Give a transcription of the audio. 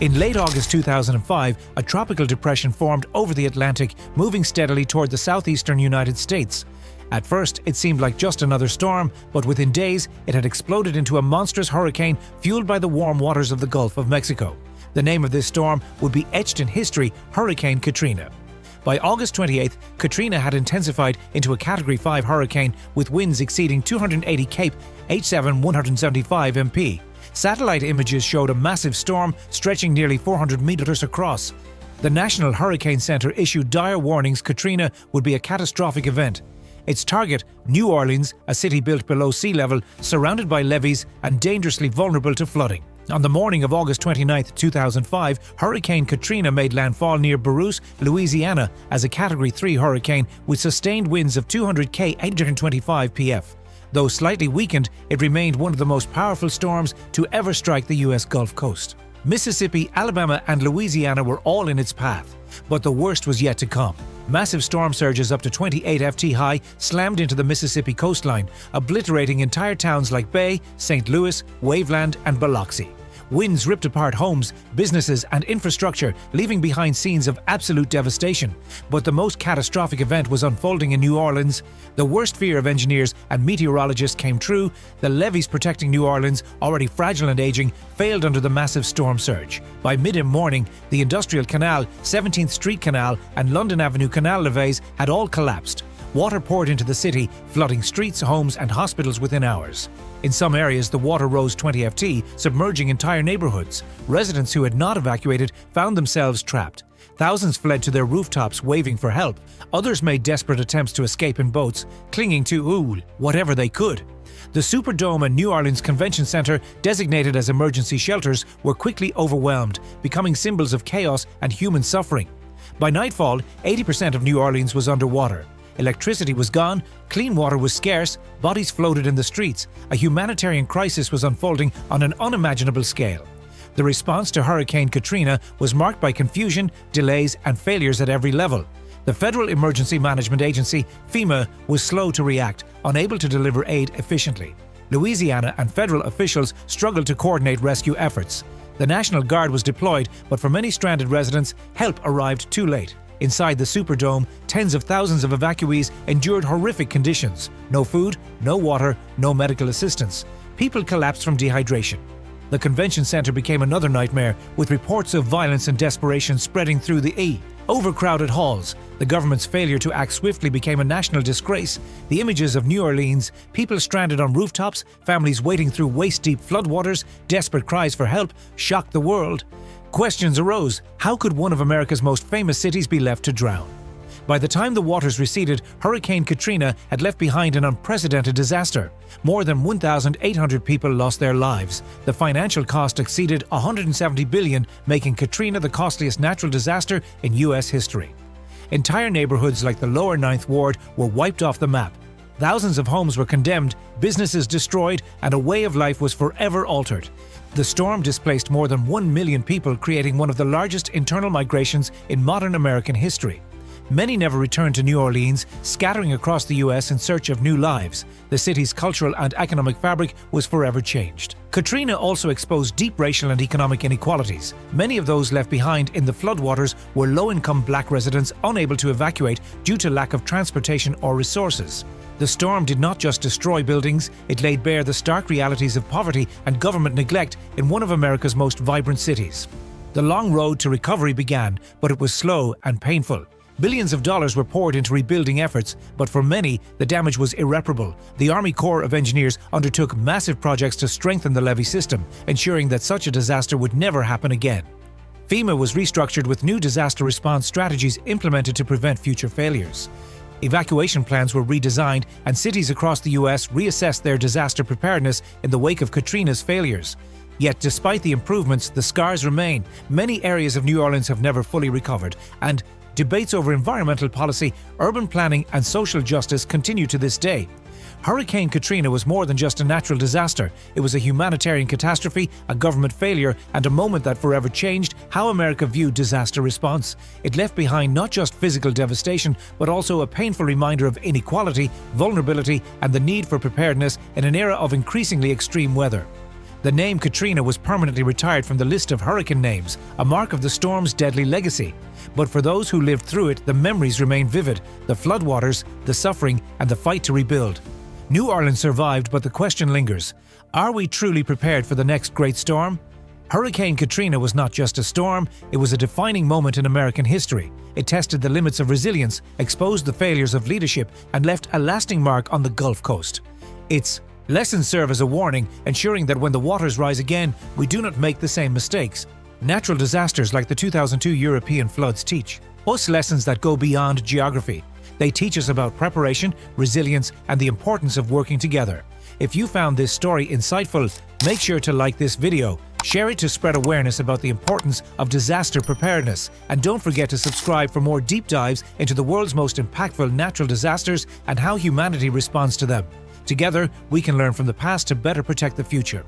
In late August 2005, a tropical depression formed over the Atlantic, moving steadily toward the southeastern United States. At first, it seemed like just another storm, but within days, it had exploded into a monstrous hurricane fueled by the warm waters of the Gulf of Mexico. The name of this storm would be etched in history, Hurricane Katrina. By August 28th, Katrina had intensified into a Category 5 hurricane with winds exceeding 280 kph, H7 175 mph. Satellite images showed a massive storm stretching nearly 400 meters across. The National Hurricane Center issued dire warnings Katrina would be a catastrophic event. Its target, New Orleans, a city built below sea level, surrounded by levees and dangerously vulnerable to flooding. On the morning of August 29, 2005, Hurricane Katrina made landfall near Buras, Louisiana, as a Category 3 hurricane with sustained winds of 200 kph, 825 mph. Though slightly weakened, it remained one of the most powerful storms to ever strike the U.S. Gulf Coast. Mississippi, Alabama, and Louisiana were all in its path, but the worst was yet to come. Massive storm surges up to 28 ft high slammed into the Mississippi coastline, obliterating entire towns like Bay, St. Louis, Waveland, and Biloxi. Winds ripped apart homes, businesses, and infrastructure, leaving behind scenes of absolute devastation. But the most catastrophic event was unfolding in New Orleans. The worst fear of engineers and meteorologists came true. The levees protecting New Orleans, already fragile and aging, failed under the massive storm surge. By mid-morning, the Industrial Canal, 17th Street Canal, and London Avenue Canal levees had all collapsed. Water poured into the city, flooding streets, homes, and hospitals within hours. In some areas, the water rose 20 ft, submerging entire neighborhoods. Residents who had not evacuated found themselves trapped. Thousands fled to their rooftops, waving for help. Others made desperate attempts to escape in boats, clinging to whatever they could. The Superdome and New Orleans Convention Center, designated as emergency shelters, were quickly overwhelmed, becoming symbols of chaos and human suffering. By nightfall, 80% of New Orleans was underwater. Electricity was gone, clean water was scarce, bodies floated in the streets. A humanitarian crisis was unfolding on an unimaginable scale. The response to Hurricane Katrina was marked by confusion, delays, and failures at every level. The Federal Emergency Management Agency, FEMA, was slow to react, unable to deliver aid efficiently. Louisiana and federal officials struggled to coordinate rescue efforts. The National Guard was deployed, but for many stranded residents, help arrived too late. Inside the Superdome, tens of thousands of evacuees endured horrific conditions. No food, no water, no medical assistance. People collapsed from dehydration. The convention center became another nightmare, with reports of violence and desperation spreading through the overcrowded halls. The government's failure to act swiftly became a national disgrace. The images of New Orleans, people stranded on rooftops, families wading through waist-deep floodwaters, desperate cries for help, shocked the world. Questions arose. How could one of America's most famous cities be left to drown? By the time the waters receded, Hurricane Katrina had left behind an unprecedented disaster. More than 1,800 people lost their lives. The financial cost exceeded $170 billion, making Katrina the costliest natural disaster in U.S. history. Entire neighborhoods like the lower 9th Ward were wiped off the map. Thousands of homes were condemned, businesses destroyed, and a way of life was forever altered. The storm displaced more than 1 million people, creating one of the largest internal migrations in modern American history. Many never returned to New Orleans, scattering across the U.S. in search of new lives. The city's cultural and economic fabric was forever changed. Katrina also exposed deep racial and economic inequalities. Many of those left behind in the floodwaters were low-income black residents unable to evacuate due to lack of transportation or resources. The storm did not just destroy buildings, it laid bare the stark realities of poverty and government neglect in one of America's most vibrant cities. The long road to recovery began, but it was slow and painful. Billions of dollars were poured into rebuilding efforts, but for many, the damage was irreparable. The Army Corps of Engineers undertook massive projects to strengthen the levee system, ensuring that such a disaster would never happen again. FEMA was restructured with new disaster response strategies implemented to prevent future failures. Evacuation plans were redesigned, and cities across the U.S. reassessed their disaster preparedness in the wake of Katrina's failures. Yet despite the improvements, the scars remain. Many areas of New Orleans have never fully recovered, and debates over environmental policy, urban planning, and social justice continue to this day. Hurricane Katrina was more than just a natural disaster. It was a humanitarian catastrophe, a government failure, and a moment that forever changed how America viewed disaster response. It left behind not just physical devastation, but also a painful reminder of inequality, vulnerability, and the need for preparedness in an era of increasingly extreme weather. The name Katrina was permanently retired from the list of hurricane names, a mark of the storm's deadly legacy. But for those who lived through it, the memories remain vivid: the floodwaters, the suffering, and the fight to rebuild. New Orleans survived, but the question lingers: are we truly prepared for the next great storm? Hurricane Katrina was not just a storm, it was a defining moment in American history. It tested the limits of resilience, exposed the failures of leadership, and left a lasting mark on the Gulf Coast. Its lessons serve as a warning, ensuring that when the waters rise again, we do not make the same mistakes. Natural disasters like the 2002 European floods teach us lessons that go beyond geography. They teach us about preparation, resilience, and the importance of working together. If you found this story insightful, make sure to like this video, share it to spread awareness about the importance of disaster preparedness, and don't forget to subscribe for more deep dives into the world's most impactful natural disasters and how humanity responds to them. Together, we can learn from the past to better protect the future.